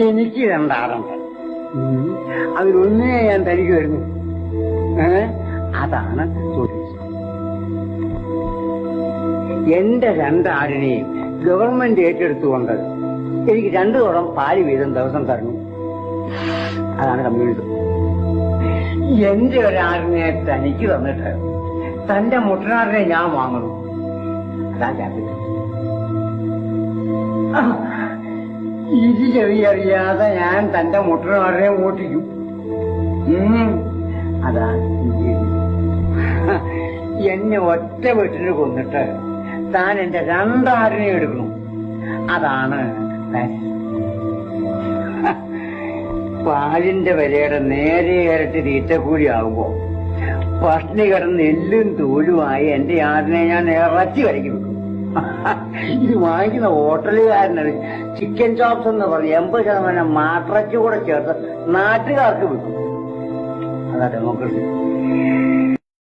എനിക്ക് രണ്ടാറുണ്ട്. അതിലൊന്നേ ഞാൻ തനിക്ക് വരുന്നു. അതാണ് ചോദിച്ചത്. എന്റെ രണ്ടാടിനെയും ഗവൺമെന്റ് ഏറ്റെടുത്തുകൊണ്ട് എനിക്ക് 2 കുടം പാല് വീതം ദിവസം തരണം. അതാണ് കമ്മ്യൂണിസം. എന്റെ ഒരാടിനെ തനിക്ക് തന്നിട്ട് തന്റെ മുട്ടനാടിനെ ഞാൻ വാങ്ങണം. അതാ ക്യാപിറ്റൽ. ഇത് ചെറിയറിയാതെ ഞാൻ തന്റെ മുട്ടനാടിനെ ഓട്ടിക്കും. അതാ എന്നെ ഒറ്റ വീട്ടിന് കൊന്നിട്ട് താൻ എന്റെ രണ്ടാടിനെ എടുക്കണം. അതാണ് പാലിന്റെ വിലയുടെ നേരെ ഇരട്ടി തീറ്റക്കൂലി ആകുമ്പോ പട്ടിണി കിടന്ന് എല്ലും തോലുമായി എന്റെ ആടിനെ ഞാൻ ഇറച്ചി വരയ്ക്ക് വെക്കും. ഇത് വാങ്ങിക്കുന്ന ഹോട്ടലുകാരനത് ചിക്കൻ ചോപ്സ് എന്ന് പറഞ്ഞ് 80% മാട്ടിറച്ചി കൂടെ ചേർത്ത് നാട്ടുകാർക്ക് വെക്കും. അതാ ഡെമോക്രസി.